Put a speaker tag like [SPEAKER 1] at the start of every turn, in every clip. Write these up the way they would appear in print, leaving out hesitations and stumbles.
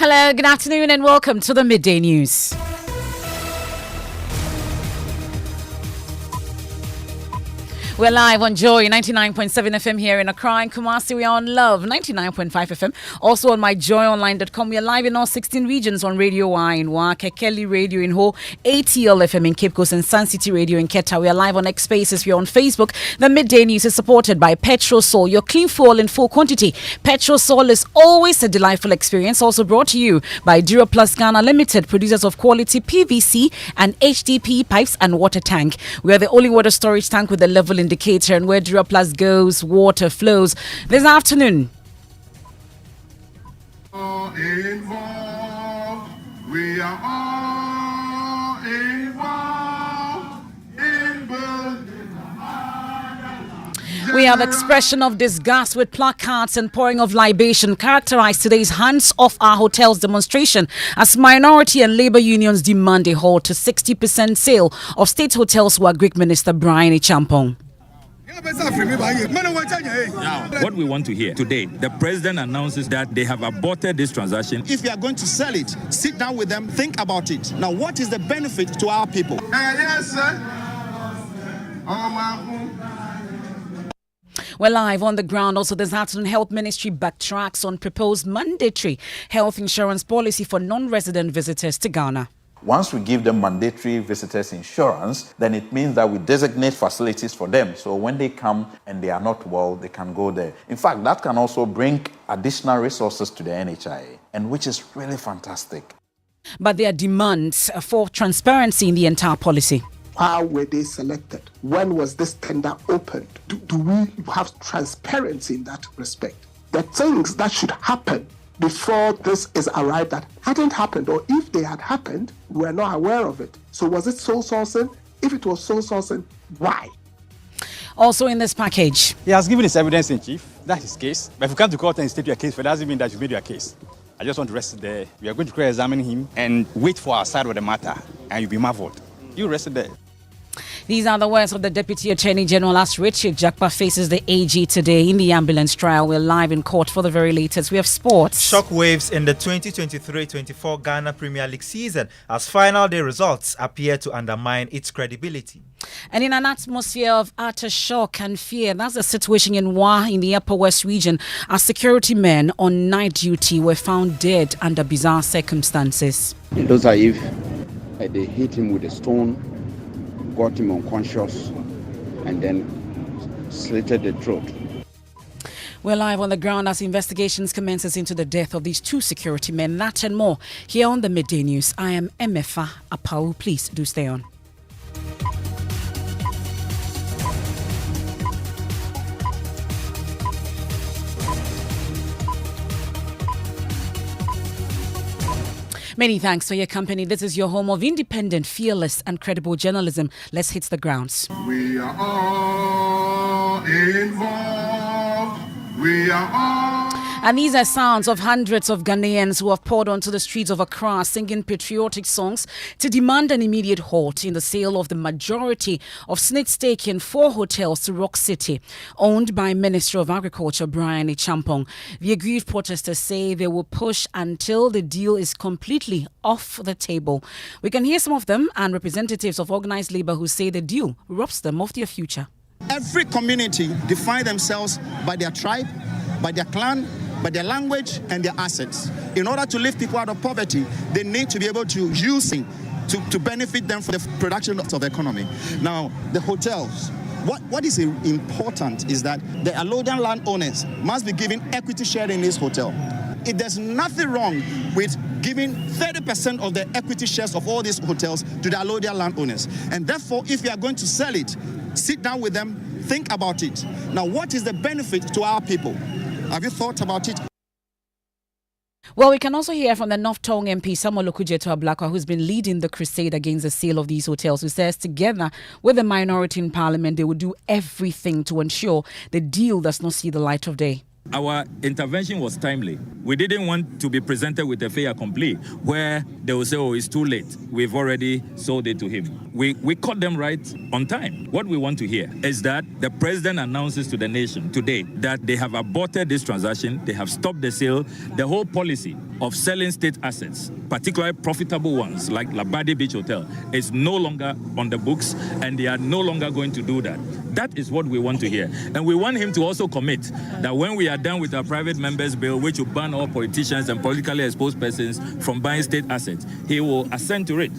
[SPEAKER 1] Hello, good afternoon and welcome to the Midday News. We're live on Joy 99.7 FM here in Accra and Kumasi. We are on Love 99.5 FM. Also on myjoyonline.com. We are live in all 16 regions on Radio Y in Waka, Kelly Radio in Ho, ATL FM in Cape Coast and Sun City Radio in Keta. We are live on X Spaces. We are on Facebook. The Midday News is supported by Petrol Sol, your clean fuel in full quantity. Petrol Sol is always a delightful experience. Also brought to you by Dura Plus Ghana Limited, producers of quality PVC and HDP pipes and water tank. We are the only water storage tank with a level indicator, and where Dura Plus goes, water flows. This afternoon,
[SPEAKER 2] all involved. We are all involved in
[SPEAKER 1] we have expression of disgust with placards and pouring of libation characterized today's Hands Off Our Hotels demonstration as minority and labor unions demand a halt to 60% sale of state hotels to our Greek Minister Brian Champong.
[SPEAKER 3] Now, what we want to hear today, the president announces that they have aborted this transaction.
[SPEAKER 4] If you are going to sell it, sit down with them, think about it. Now, what is the benefit to our people?
[SPEAKER 2] Yes, sir.
[SPEAKER 1] We're live on the ground. Also, this afternoon, Health Ministry backtracks on proposed mandatory health insurance policy for non-resident visitors to Ghana.
[SPEAKER 5] Once we give them mandatory visitors insurance, then it means that we designate facilities for them. So when they come and they are not well, they can go there. In fact, that can also bring additional resources to the NHIA, and which is really fantastic.
[SPEAKER 1] But there are demands for transparency in the entire policy.
[SPEAKER 6] How were they selected? When was this tender opened? Do we have transparency in that respect? The things that should happen before this is arrived at hadn't happened, or if they had happened, we're not aware of it. So was it sole sourcing? If it was sole sourcing, why?
[SPEAKER 1] Also in this package,
[SPEAKER 7] he has given his evidence in chief. That's his case. But if you come to court and state your case, it doesn't mean that you made your case. I just want to rest there. We are going to examine him and wait for our side of the matter, and you'll be marveled. You rest there.
[SPEAKER 1] These are the words of the Deputy Attorney General as Richard Jakpa faces the AG today in the ambulance trial. We're live in court for the very latest. We have sports.
[SPEAKER 8] Shockwaves in the 2023-24 Ghana Premier League season as final day results appear to undermine its credibility.
[SPEAKER 1] And in an atmosphere of utter shock and fear, that's the situation in Wa in the Upper West region as security men on night duty were found dead under bizarre circumstances.
[SPEAKER 9] It looks as if they hit him with a stone, got him unconscious, and then slitted the throat.
[SPEAKER 1] We're live on the ground as investigations commences into the death of these two security men. That and more here on the Midday News. I am Emefa Apawu. Please do stay on. Many thanks for your company. This is your home of independent, fearless, and credible journalism. Let's hit the grounds.
[SPEAKER 2] We are all involved. We are all.
[SPEAKER 1] And these are sounds of hundreds of Ghanaians who have poured onto the streets of Accra singing patriotic songs to demand an immediate halt in the sale of the majority of Snit's stake in 4 hotels to Rock City, owned by Minister of Agriculture Brian Champong. The aggrieved protesters say they will push until the deal is completely off the table. We can hear some of them and representatives of organized labor who say the deal robs them of their future.
[SPEAKER 4] Every community define themselves by their tribe, by their clan, by their language and their assets. In order to lift people out of poverty, they need to be able to use it to benefit them for the production of the economy. Now, the hotels. What is important is that the allodial landowners must be given equity share in this hotel. There's nothing wrong with giving 30% of the equity shares of all these hotels to the allodial landowners. And therefore, if you are going to sell it, sit down with them, think about it. Now, what is the benefit to our people? Have you thought about it?
[SPEAKER 1] Well, we can also hear from the North Tongue MP Samuel Okujeto Ablakwa, who's been leading the crusade against the sale of these hotels, who says together with the minority in parliament, they will do everything to ensure the deal does not see the light of day.
[SPEAKER 3] Our intervention was timely We didn't want to be presented with a fait accompli where they will say, oh, it's too late. We've already sold it to him. We caught them right on time. What we want to hear is that the president announces to the nation today that they have aborted this transaction. They have stopped the sale. The whole policy of selling state assets, particularly profitable ones like Labadi Beach Hotel, is no longer on the books, and they are no longer going to do that. That is what we want to hear. And we want him to also commit that when we are done with our private members bill, which will ban all politicians and politically exposed persons from buying state assets, he will assent to it.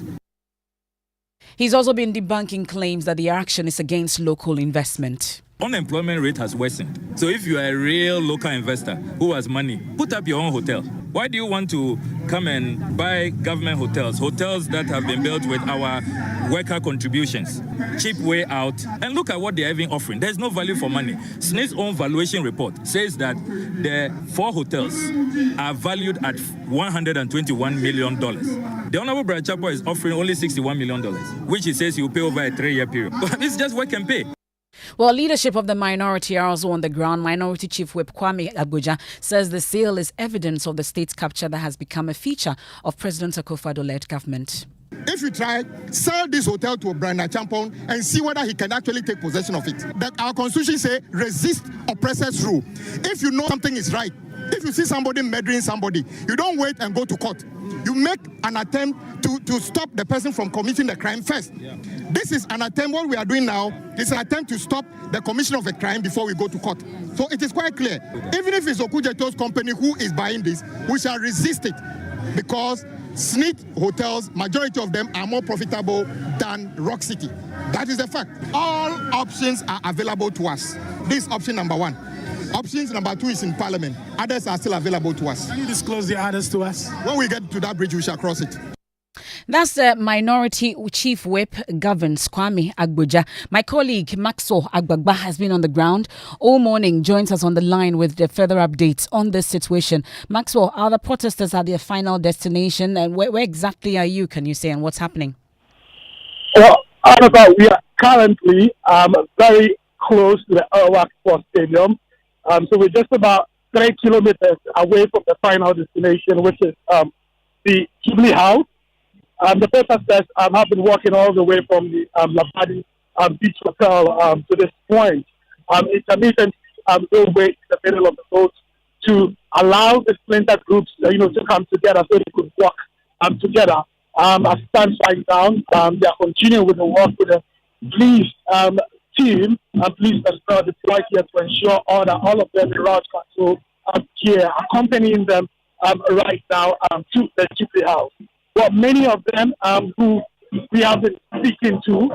[SPEAKER 1] He's also been debunking claims that the action is against local investment.
[SPEAKER 3] Unemployment rate has worsened. So if you are a real local investor who has money, put up your own hotel. Why do you want to come and buy government hotels that have been built with our worker contributions? Cheap way out. And look at what they're even offering. There's no value for money. SNIT's own valuation report says that the 4 hotels are valued at $121 million. The Honorable Brad Chapo is offering only $61 million, which he says he will pay over a 3-year period. But it's just work and pay.
[SPEAKER 1] Well, leadership of the minority are also on the ground. Minority Chief Whip Kwame Agboja says the sale is evidence of the state's capture that has become a feature of President Akufo-Addo-led government.
[SPEAKER 4] If you try, sell this hotel to Brian Champon and see whether he can actually take possession of it. That our constitution says resist oppressors rule. If you know something is right, if you see somebody murdering somebody, you don't wait and go to court. You make an attempt to stop the person from committing the crime first. Yeah. This is an attempt, what we are doing now is an attempt to stop the commission of a crime before we go to court. So it is quite clear. Even if it's Okujeto's company who is buying this, we shall resist it because SNIT hotels, majority of them are more profitable than Rock City. That is the fact. All options are available to us. This is option number 1. Options number 2 is in Parliament. Others are still available to us.
[SPEAKER 10] Can you disclose the others to us?
[SPEAKER 4] When we get to that bridge, we shall cross it.
[SPEAKER 1] That's the Minority Chief Whip Governs Kwame Agboja. My colleague Maxwell Agbagba has been on the ground all morning, joins us on the line with the further updates on this situation. Maxwell, are the protesters at their final destination? And where exactly are you, can you say, and what's happening?
[SPEAKER 10] Well, we are currently very close to the Apawu Sports Stadium. So we're just about 3 kilometers away from the final destination, which is the Jubilee House. The protesters have been walking all the way from the Labadi Beach Hotel to this point. Intermittently, they'll wait in the middle of the road to allow the splinter groups, to come together so they could work together. As it stands right now, they are continuing with the work with the police team and police personnel deployed here to ensure order. All of them in large control here, accompanying them right now to the Jubilee House. Well, many of them who we have been speaking to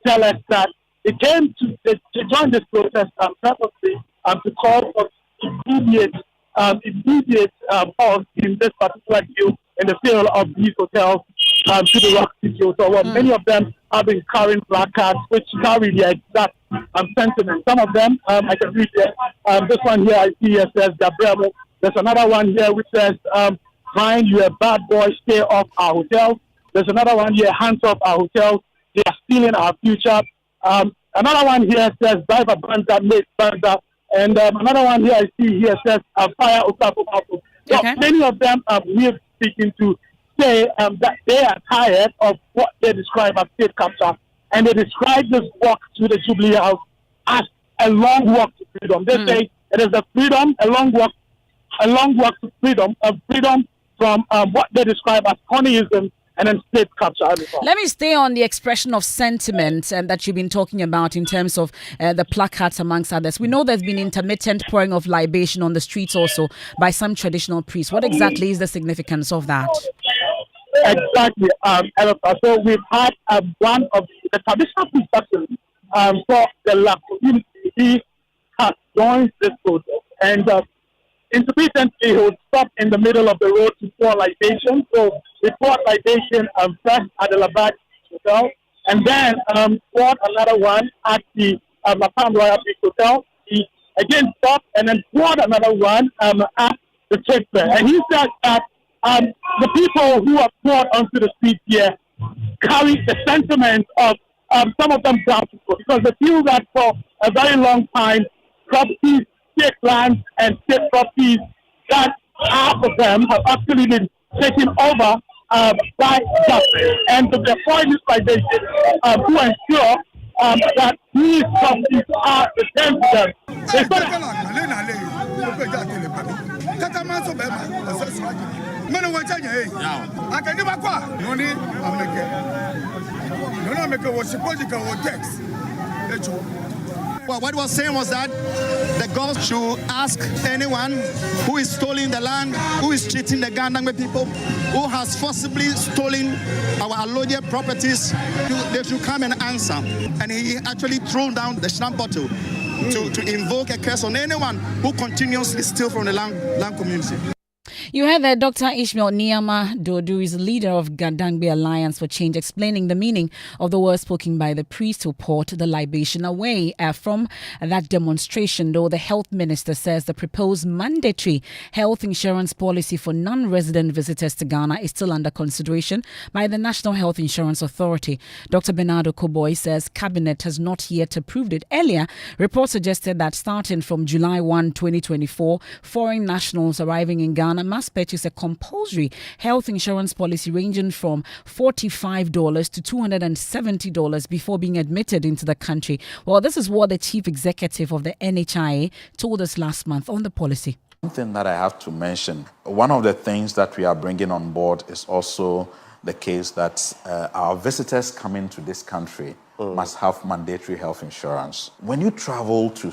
[SPEAKER 10] tell us that they came to join this protest purposely to call for immediate pause in this particular deal in the sale of these hotels to the Rock City Hotel. Well, many of them have been carrying placards which carry the exact sentiment. Some of them, I can read here. This one here I see here says Gabriel. There's another one here which says, "Fine, you're a bad boy, stay off our hotels." There's another one here, "Hands off our hotels, they are stealing our future." Another one here says, "Drive a Banza, make Banza." And another one here I see here says, "Fire Osafu." So many of them we're speaking to say that they are tired of what they describe as state capture, and they describe this walk to the Jubilee House as a long walk to freedom. They say it is a long walk to freedom, freedom from what they describe as communism and then state capture.
[SPEAKER 1] Let me stay on the expression of sentiment that you've been talking about in terms of the placards amongst others. We know there's been intermittent pouring of libation on the streets also by some traditional priests. What exactly is the significance of that?
[SPEAKER 10] Exactly, Emefa. So we've had one of the traditional priests actually for the La community. He has joined this protest, and intermittently he would stop in the middle of the road to pour libation. So they poured libation first at the Labadi Hotel, and then poured another one at the Apawu Hotel. He again stopped and then poured another one at the Church Fair. And he said that the people who are poured onto the street here carry the sentiment of some of them brown people, because they feel that for a very long time, properties, state lands and state properties that half of them have actually been taken over by government. And the point is like this, to ensure that these companies are returned to them.
[SPEAKER 4] Well, what he was saying was that the government should ask anyone who is stealing the land, who is cheating the Ghana people, who has forcibly stolen our allotted properties, they should come and answer. And he actually threw down the stamp bottle to invoke a curse on anyone who continuously steals from the land community.
[SPEAKER 1] You heard that Dr. Ishmael Niyama Dodu is the leader of Gadangbe Alliance for Change, explaining the meaning of the words spoken by the priest who poured the libation away. From that demonstration, though, the health minister says the proposed mandatory health insurance policy for non-resident visitors to Ghana is still under consideration by the National Health Insurance Authority. Dr. Bernardo Koboy says Cabinet has not yet approved it. Earlier, reports suggested that starting from July 1, 2024, foreign nationals arriving in Ghana must purchase a compulsory health insurance policy ranging from $45 to $270 before being admitted into the country. Well, this is what the chief executive of the NHIA told us last month on the policy.
[SPEAKER 5] One thing that I have to mention, one of the things that we are bringing on board is also the case that our visitors coming to this country must have mandatory health insurance. When you travel to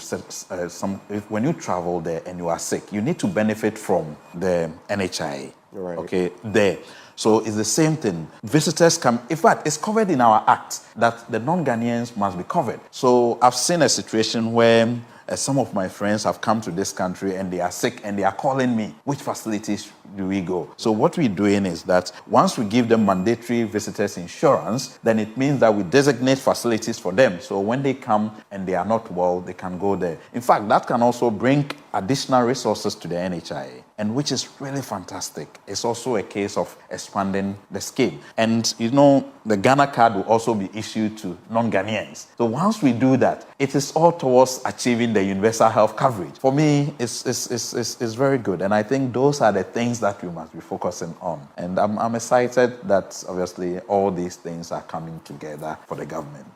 [SPEAKER 5] when you travel there and you are sick, you need to benefit from the NHIA. Right. Okay, there. So it's the same thing. Visitors come. In fact, it's covered in our act that the non-Ghanaians must be covered. So I've seen a situation where some of my friends have come to this country and they are sick and they are calling me, which facilities do we go? So what we're doing is that once we give them mandatory visitors insurance, then it means that we designate facilities for them. So when they come and they are not well, they can go there. In fact, that can also bring additional resources to the NHIA, and which is really fantastic. It's also a case of expanding the scheme. And you know, the Ghana card will also be issued to non-Ghanaians. So once we do that, it is all towards achieving the universal health coverage. For me, it's very good. And I think those are the things that we must be focusing on. And I'm excited that obviously all these things are coming together for the government.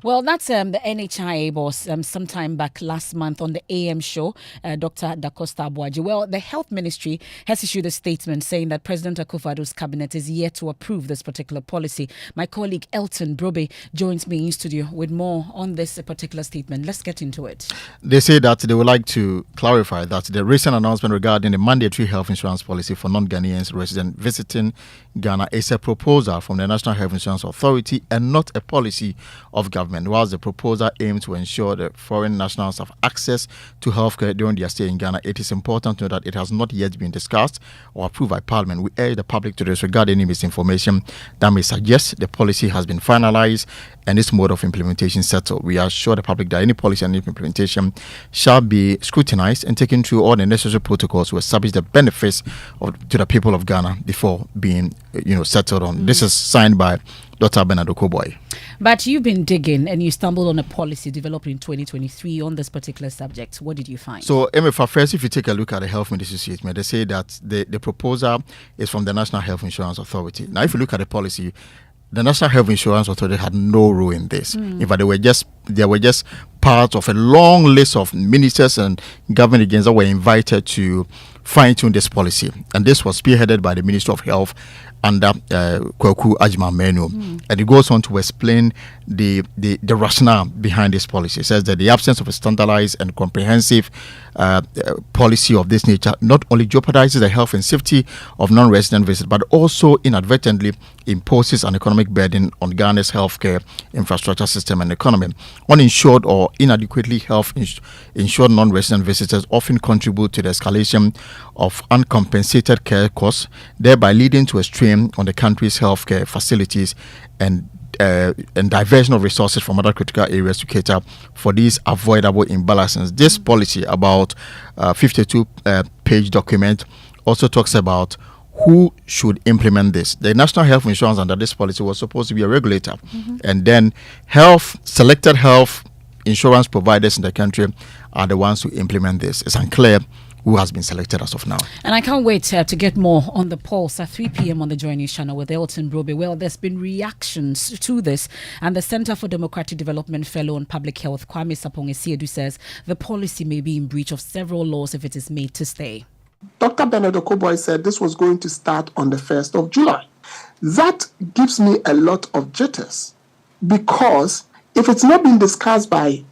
[SPEAKER 1] Well, that's the NHIA boss sometime back last month on the AM show, Dr. Dacosta Abuaji. Well, the health ministry has issued a statement saying that President Akufo-Addo's cabinet is yet to approve this particular policy. My colleague Elton Brobe joins me in studio with more on this particular statement. Let's get into it.
[SPEAKER 11] They say that they would like to clarify that the recent announcement regarding the mandatory health insurance policy for non-Ghanaians resident visiting Ghana is a proposal from the National Health Insurance Authority and not a policy of government, whilst the proposal aims to ensure that foreign nationals have access to healthcare during their stay in Ghana. It is important to know that it has not yet been discussed or approved by Parliament. We urge the public to disregard any misinformation that may suggest the policy has been finalized and its mode of implementation settled. We assure the public that any policy and implementation shall be scrutinized and taken through all the necessary protocols to establish the benefits to the people of Ghana before being settled on. This is signed by Dr. Bernardo Koboy.
[SPEAKER 1] But you've been digging and you stumbled on a policy developed in 2023 on this particular subject. What did you find?
[SPEAKER 11] So, Emefa, first, if you take a look at the health ministry statement, they say that the proposal is from the National Health Insurance Authority. Now, if you look at the policy, the National Health Insurance Authority had no role in this. In fact, they were just part of a long list of ministers and government agents that were invited to fine-tune this policy. And this was spearheaded by the Minister of Health under Kwaku Agyeman-Manu. And it goes on to explain the rationale behind this policy. It says that the absence of a standardized and comprehensive policy of this nature not only jeopardizes the health and safety of non-resident visitors, but also inadvertently imposes an economic burden on Ghana's healthcare infrastructure system and economy. Uninsured or inadequately insured non-resident visitors often contribute to the escalation of uncompensated care costs, thereby leading to a strain on the country's healthcare facilities and diversion of resources from other critical areas to cater for these avoidable imbalances. This policy, about 52-page document, also talks about who should implement this. The National Health Insurance under this policy was supposed to be a regulator, and then selected health insurance providers in the country are the ones who implement this. It's unclear who has been selected as of now.
[SPEAKER 1] And I can't wait to get more on the pulse at 3 p.m. on the Joy News channel with Elton Brobe. Well, there's been reactions to this, and the Center for Democratic Development Fellow on Public Health, Kwame Sapong-Esiedu, says the policy may be in breach of several laws if it is made to stay.
[SPEAKER 6] Dr. Bernard Okoboy said this was going to start on the 1st of July. That gives me a lot of jitters, because if it's not been discussed by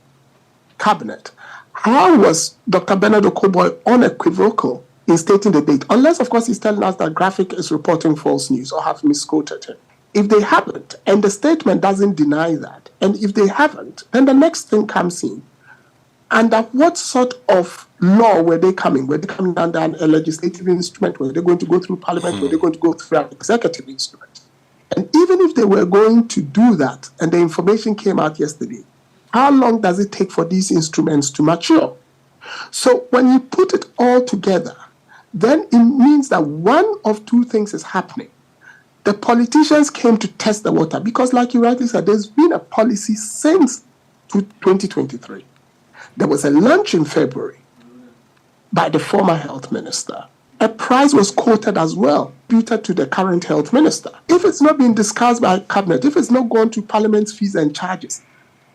[SPEAKER 6] Cabinet, how was Dr. Bernard Okoboy unequivocal in stating the date? Unless, of course, he's telling us that Graphic is reporting false news or have misquoted him. If they haven't, and the statement doesn't deny that, and if they haven't, then the next thing comes in. Under what sort of law were they coming? Were they coming under a legislative instrument? Were they going to go through Parliament? Were they going to go through an executive instrument? And even if they were going to do that, and the information came out yesterday, how long does it take for these instruments to mature? So when you put it all together, then it means that one of two things is happening. The politicians came to test the water because, like you rightly said, there's been a policy since 2023. There was a lunch in February by the former health minister. A prize was quoted as well, imputed to the current health minister. If it's not been discussed by Cabinet, if it's not gone to Parliament's fees and charges,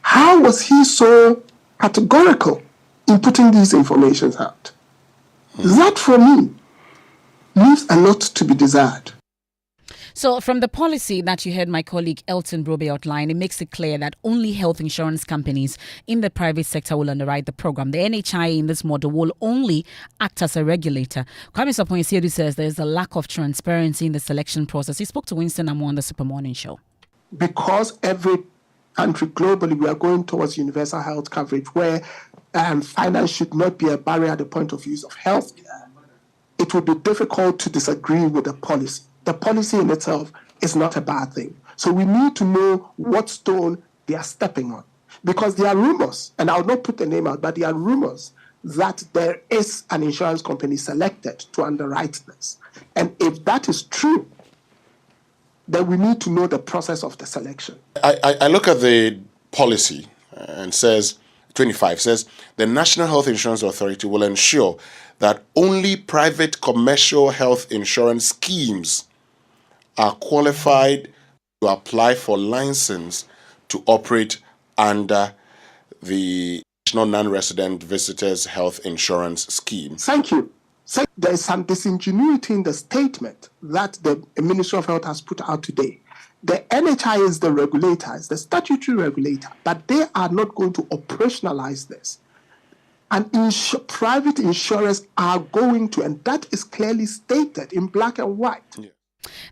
[SPEAKER 6] how was he so categorical in putting these informations out? That, for me, leaves a lot to be desired.
[SPEAKER 1] So from the policy that you heard my colleague Elton Brobe outline, it makes it clear that only health insurance companies in the private sector will underwrite the program. The NHI in this model will only act as a regulator. Kwame Sapong-Esiedu says there is a lack of transparency in the selection process. He spoke to Winston Amo on the Super Morning Show.
[SPEAKER 6] Because every country globally, we are going towards universal health coverage where finance should not be a barrier at the point of use of health care, it would be difficult to disagree with the policy. The policy in itself is not a bad thing. So we need to know what stone they are stepping on. Because there are rumors, and I'll not put the name out, but there are rumors that there is an insurance company selected to underwrite this. And if that is true, then we need to know the process of the selection.
[SPEAKER 12] I look at the policy and says, 25 says, the National Health Insurance Authority will ensure that only private commercial health insurance schemes are qualified to apply for license to operate under the National Non-Resident Visitors Health Insurance Scheme.
[SPEAKER 6] Thank you. So there is some disingenuity in the statement that the Ministry of Health has put out today. The NHI is the regulator, is the statutory regulator, but they are not going to operationalize this. And private insurers are going to, and that is clearly stated in black and white.
[SPEAKER 12] Yeah.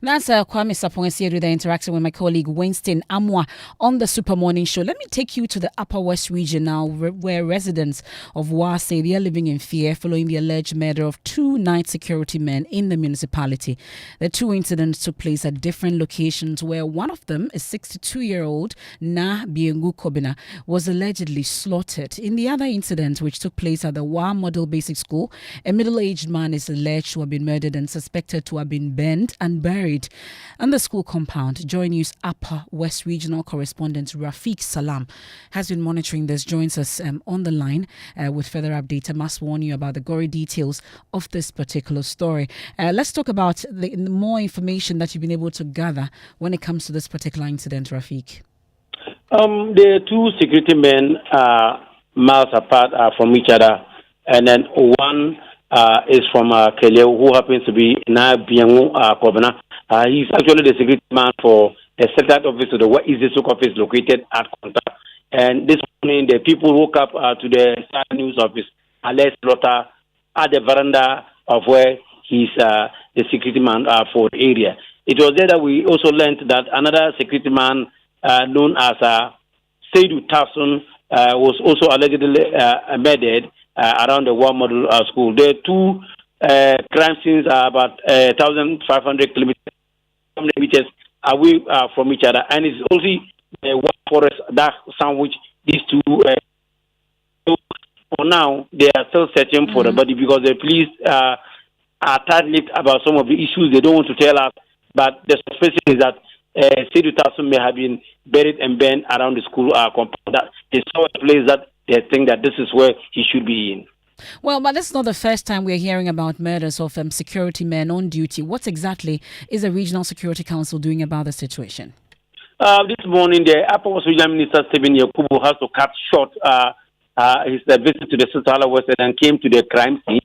[SPEAKER 1] That's Kwame Sapong-Esiedu there interacting with my colleague Winston Amwa on the Super Morning Show. Let me take you to the Upper West region now, where residents of Wa say they are living in fear following the alleged murder of two night security men in the municipality. The two incidents took place at different locations, where one of them, a 62-year-old Na Biengu Kobina, was allegedly slaughtered. In the other incident, which took place at the Wa Model Basic School, a middle-aged man is alleged to have been murdered and suspected to have been burned and buried on the school compound. Joy News Upper West Regional Correspondent Rafiq Salam has been monitoring this, joins us on the line with further update. I must warn you about the gory details of this particular story. Let's talk about the more information that you've been able to gather when it comes to this particular incident, Rafiq.
[SPEAKER 13] The two security men are miles apart from each other, and then one is from Kele, who happens to be Na Biengu Kobina. He's actually the security man for the satellite office to the What Is This office located at Konta. And this morning, the people woke up to the Star News office, alleged slaughter at the veranda of where he's the security man for the area. It was there that we also learned that another security man known as Seidu Tasson was also allegedly murdered around the War Model School. The two crime scenes are about 1,500 kilometers away from each other, and it's only the War Forest that sandwich these two. So for now, they are still searching for the body because the police are tight-lipped about some of the issues they don't want to tell us. But the suspicion is that Seidu Tasson may have been buried and burned around the school compound. That they saw a place that they think that this is where he should be in.
[SPEAKER 1] Well, but this is not the first time we're hearing about murders of security men on duty. What exactly is the Regional Security Council doing about the situation?
[SPEAKER 13] This morning, the Apawu Regional Minister Stephen Yakubu has to cut short his visit to the Central West and came to the crime scene.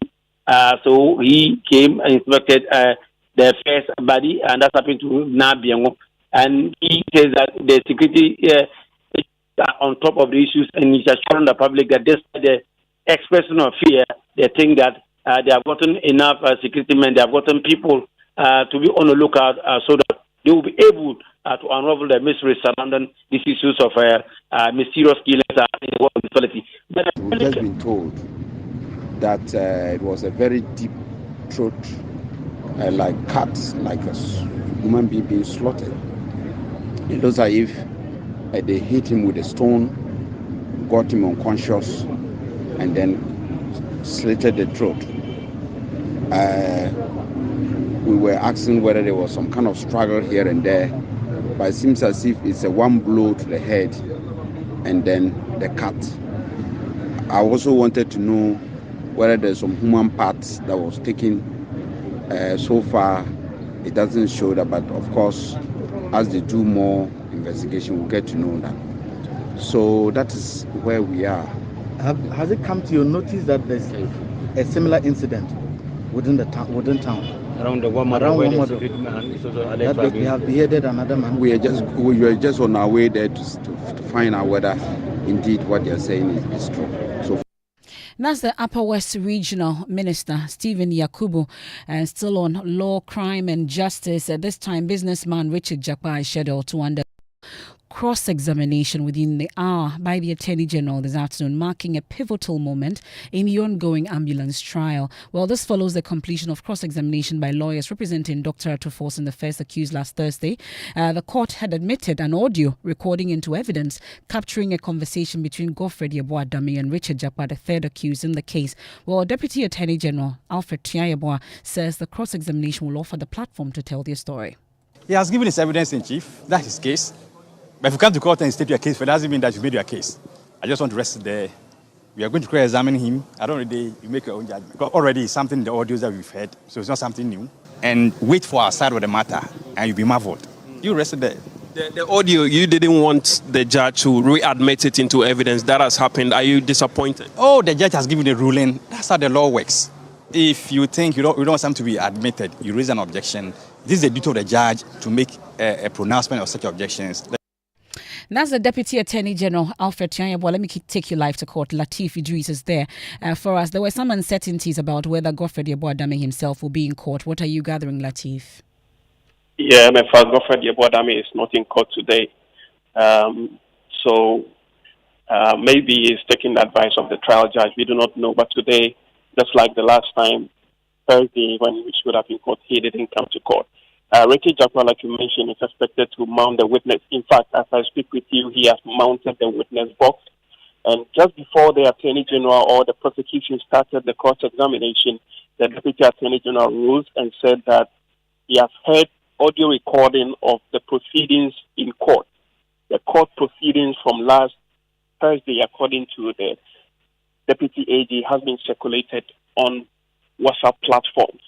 [SPEAKER 13] So he came and inspected the first body, and that happened to Nabiango. And he says that the security on top of the issues, and he's assuring the public that this the expression of fear, they think that they have gotten enough security men, they have gotten people to be on the lookout so that they will be able to unravel the mysteries surrounding these issues of mysterious killings in the municipality. But
[SPEAKER 9] we've just been told that it was a very deep throat, like cuts, like a human being slaughtered. It looks as if they hit him with a stone, got him unconscious, and then slitted the throat. We were asking whether there was some kind of struggle here and there, but it seems as if it's a one blow to the head and then the cut. I also wanted to know whether there's some human parts that was taken. So far, it doesn't show that, but of course, as they do more investigation, we'll get to know that. So that is where we are.
[SPEAKER 14] Has it come to your notice that there's a similar incident within town?
[SPEAKER 15] Around the one
[SPEAKER 14] that they have beheaded another man?
[SPEAKER 9] We were just on our way there to find out whether indeed what they're saying is true. So
[SPEAKER 1] that's the Upper West Regional Minister, Stephen Yakubu, still on law, crime and justice. At this time, businessman Richard Jakpa is scheduled to undergo cross-examination within the hour by the Attorney General this afternoon, marking a pivotal moment in the ongoing ambulance trial. Well, this follows the completion of cross-examination by lawyers representing Dr. Atufos and the first accused last Thursday. The court had admitted an audio recording into evidence capturing a conversation between Godfred Yeboah-Dame and Richard Jakpa, the third accused in the case. Well, Deputy Attorney General Alfred Tiayeboah says the cross-examination will offer the platform to tell their story.
[SPEAKER 7] He has given his evidence in chief. That's his case. But if you come to court and state your case, it doesn't mean that you made your case. I just want to rest there. We are going to examine him. I don't know, you make your own judgment. Because already it's something in the audios that we've heard, so it's not something new. And wait for our side of the matter, and you'll be marveled. You rest there.
[SPEAKER 15] The audio, you didn't want the judge to readmit it into evidence. That has happened. Are you disappointed?
[SPEAKER 7] Oh, the judge has given the ruling. That's how the law works. If you think you don't want something to be admitted, you raise an objection. This is the duty of the judge to make a pronouncement of such objections.
[SPEAKER 1] That's the Deputy Attorney General, Alfred Tiayeboah. Let me take you live to court. Latif Idris is there for us. There were some uncertainties about whether Godfred Yeboah-Dame himself will be in court. What are you gathering, Latif?
[SPEAKER 16] Yeah, Emefa, Godfred Yeboah-Dame is not in court today. So maybe he's taking the advice of the trial judge. We do not know. But today, just like the last time, Thursday, when we should have been in court, he didn't come to court. Ricky Jakpa, like you mentioned, is expected to mount the witness. In fact, as I speak with you, he has mounted the witness box. And just before the Attorney General or the prosecution started the cross-examination, the Deputy Attorney General ruled and said that he has heard audio recording of the proceedings in court. The court proceedings from last Thursday, according to the Deputy AG, has been circulated on WhatsApp platforms.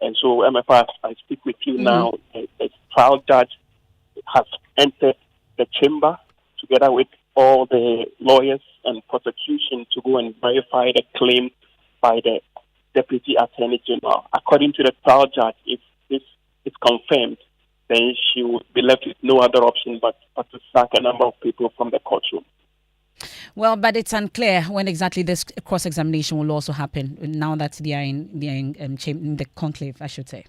[SPEAKER 16] And so, Emefa, as I speak with you now, the trial judge has entered the chamber together with all the lawyers and prosecution to go and verify the claim by the Deputy Attorney General. According to the trial judge, if this is confirmed, then she will be left with no other option but to sack a number of people from the courtroom.
[SPEAKER 1] Well, but it's unclear when exactly this cross-examination will also happen, now that they are in the conclave, I should say.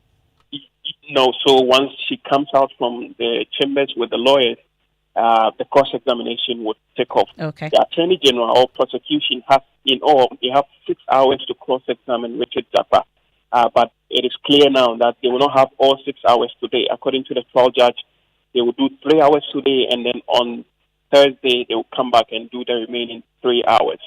[SPEAKER 16] No, so once she comes out from the chambers with the lawyers, the cross-examination would take off.
[SPEAKER 1] Okay.
[SPEAKER 16] The Attorney General or prosecution has, in all, they have 6 hours to cross-examine Richard Jakpa. But it is clear now that they will not have all 6 hours today. According to the trial judge, they will do 3 hours today, and then on Thursday, they will come back and do the remaining 3 hours.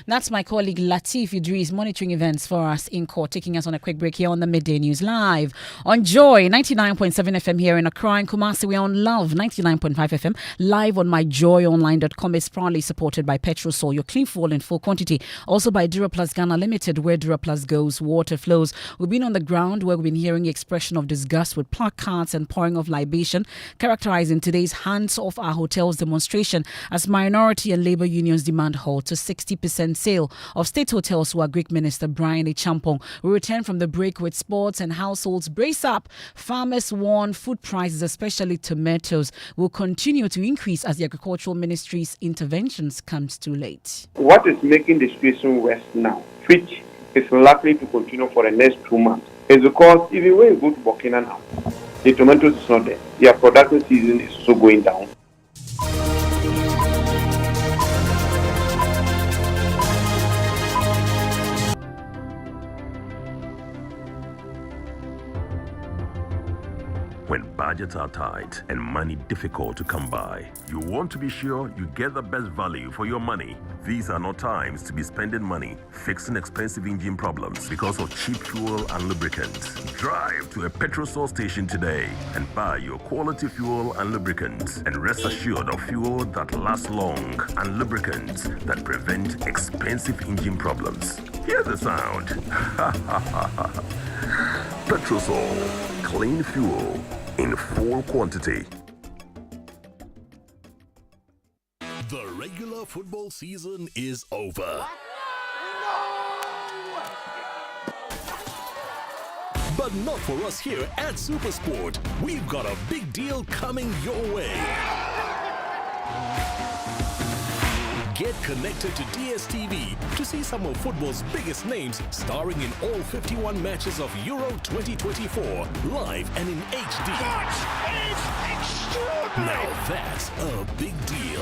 [SPEAKER 1] That's my colleague Latif Idris monitoring events for us in court, taking us on a quick break here on the Midday News Live on Joy 99.7 FM here in Accra and Kumasi. We're on Love 99.5 FM live on myjoyonline.com. It's proudly supported by Petrosol, your clean fuel in full quantity. Also by Duraplus Ghana Limited, where Duraplus goes, water flows. We've been on the ground where we've been hearing the expression of disgust with placards and pouring of libation, characterizing today's Hands Off Our Hotels demonstration as minority and labor unions demand halt to 60% sale of state hotels to our Greek Minister Brian Echampong. We return from the break with sports and households. Brace up. Farmers warn food prices, especially tomatoes, will continue to increase as the Agricultural Ministry's interventions comes too late.
[SPEAKER 17] What is making the situation worse now, which is likely to continue for the next 2 months, is because even when you go to Burkina now, the tomatoes is not there. Their production season is also going down.
[SPEAKER 18] When budgets are tight and money difficult to come by, you want to be sure you get the best value for your money. These are not times to be spending money fixing expensive engine problems because of cheap fuel and lubricants. Drive to a Petrosol station today and buy your quality fuel and lubricants, and rest assured of fuel that lasts long and lubricants that prevent expensive engine problems. Hear the sound. Petrosol, clean fuel in full quantity.
[SPEAKER 19] The regular football season is over. But not for us here at Supersport. We've got a big deal coming your way. Get connected to DSTV to see some of football's biggest names starring in all 51 matches of Euro 2024 live and in HD. Now that's a big deal.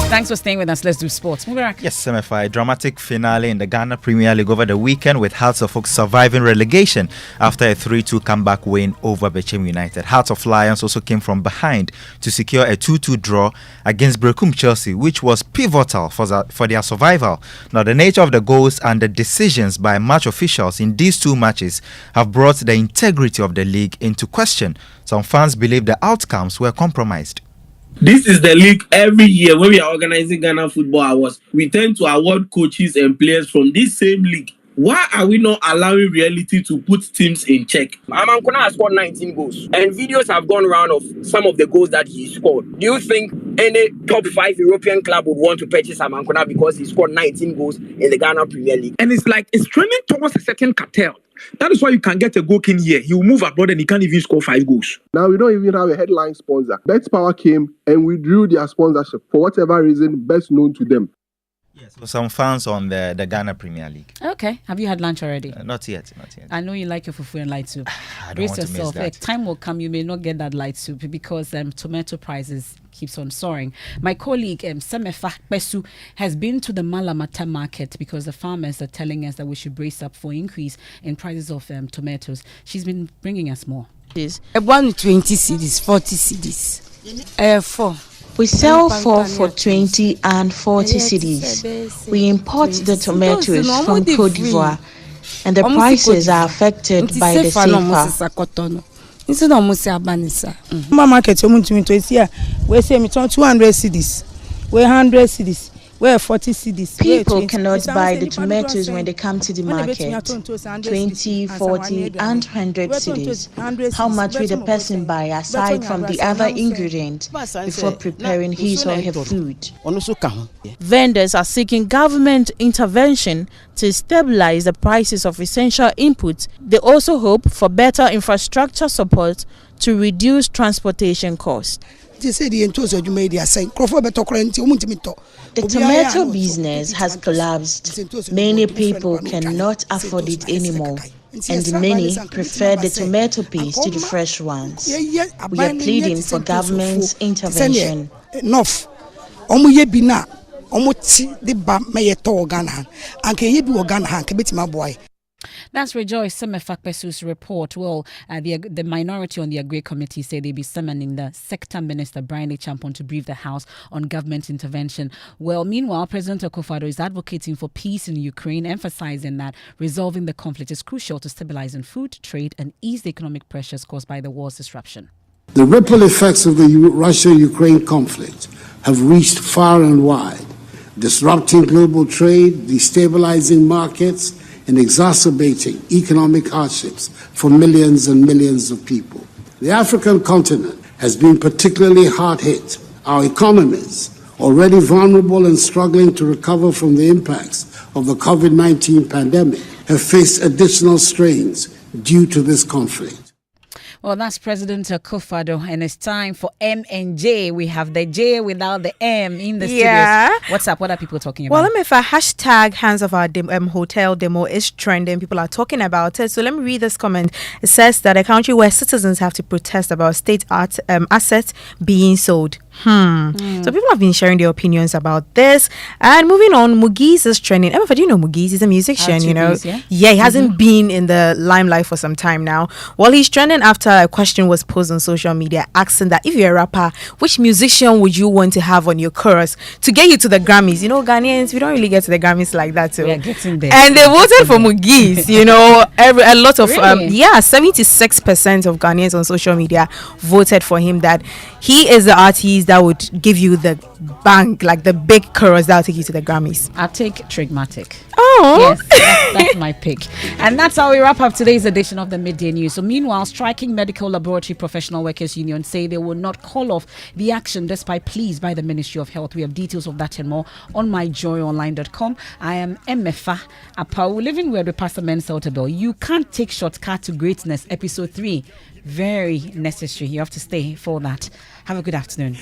[SPEAKER 1] Thanks for staying with us. Let's do sports. Mubarak.
[SPEAKER 8] Yes, Emefa, a dramatic finale in the Ghana Premier League over the weekend with Hearts of Oak surviving relegation after a 3-2 comeback win over Bechem United. Hearts of Lions also came from behind to secure a 2-2 draw against Brecum Chelsea, which was pivotal for their survival. Now, the nature of the goals and the decisions by match officials in these two matches have brought the integrity of the league into question. Some fans believe the outcomes were compromised.
[SPEAKER 20] This is the league every year when we are organizing Ghana Football Awards. We tend to award coaches and players from this same league. Why are we not allowing reality to put teams in check?
[SPEAKER 21] Amankuna has scored 19 goals, and videos have gone around of some of the goals that he scored. Do you think any top 5 European club would want to purchase Amankuna because he scored 19 goals in the Ghana Premier League?
[SPEAKER 20] And it's like it's trending towards a certain cartel. That is why you can get a goal in here. He will move abroad and he can't even score 5 goals.
[SPEAKER 6] Now we don't even have a headline sponsor. BetPower came and withdrew their sponsorship for whatever reason best known to them.
[SPEAKER 8] Yes, so some fans on the Ghana Premier League.
[SPEAKER 1] Okay. Have you had lunch already?
[SPEAKER 8] Not yet.
[SPEAKER 1] I know you like your fufu and light soup.
[SPEAKER 8] I don't want to miss that.
[SPEAKER 1] Time will come, you may not get that light soup because tomato prices keeps on soaring. My colleague Emefa Besu has been to the Malamata market because the farmers are telling us that we should brace up for increase in prices of tomatoes. She's been bringing us more.
[SPEAKER 22] Yes. 120 cedis, 40 cedis. 4.
[SPEAKER 23] We sell for 20 and 40 cedis. We import the tomatoes from Cote d'Ivoire, and the prices are affected by the CFA.
[SPEAKER 22] Instead of Musa market, we say 200 cedis, we 100 cedis. Where 40 cedis.
[SPEAKER 23] People cannot buy the tomatoes when they come to the market. 20, 40 and 100 cedis. How much will the person buy aside from the other ingredients before preparing his or her food?
[SPEAKER 22] Vendors are seeking government intervention to stabilize the prices of essential inputs. They also hope for better infrastructure support to reduce transportation costs.
[SPEAKER 23] The tomato business has collapsed. Many people cannot afford it anymore, and many prefer the tomato paste to the fresh ones. We are pleading for government's intervention.
[SPEAKER 1] That's Rejoice Emefa report. Well, the minority on the Agri Committee say they'll be summoning the Sector Minister, Brian Champon, to brief the House on government intervention. Well, meanwhile, President Akufo-Addo is advocating for peace in Ukraine, emphasizing that resolving the conflict is crucial to stabilize in food, trade, and ease the economic pressures caused by the war's disruption.
[SPEAKER 2] The ripple effects of the Russia-Ukraine conflict have reached far and wide, disrupting global trade, destabilizing markets, and exacerbating economic hardships for millions and millions of people. The African continent has been particularly hard hit. Our economies, already vulnerable and struggling to recover from the impacts of the COVID-19 pandemic, have faced additional strains due to this conflict.
[SPEAKER 1] Well, that's President Akufo-Addo, and it's time for M and J. We have the J without the M in the studios. What's up? What are people talking about?
[SPEAKER 3] Well, Emefa, hashtag hands of our hotel demo is trending. People are talking about it. So let me read this comment. It says that a country where citizens have to protest about state assets being sold. So people have been sharing their opinions about this. And moving on, Mugiz is trending. Emefa, do you know Mugiz? He's a musician, you know. Yeah, he hasn't been in the limelight for some time now. Well, he's trending after a question was posed on social media asking that if you're a rapper, which musician would you want to have on your chorus to get you to the Grammys? You know, Ghanaians, we don't really get to the Grammys like that too.
[SPEAKER 1] Yeah, getting there.
[SPEAKER 3] And they voted for Mugiz, you know, a lot of 76% of Ghanaians on social media voted for him, that he is the artist that would give you the bank, like the big chorus that will take you to the Grammys.
[SPEAKER 1] I'll take Trigmatic.
[SPEAKER 3] Oh,
[SPEAKER 1] yes, that's my pick. And that's how we wrap up today's edition of the Midday News. So meanwhile, striking medical laboratory professional workers union say they will not call off the action despite pleas by the Ministry of Health. We have details of that and more on myjoyonline.com. I am Emefa Apawu, living where the Pastor Mensah Otebel. You can't take shortcut to greatness, episode 3. Very necessary. You have to stay for that. Have a good afternoon.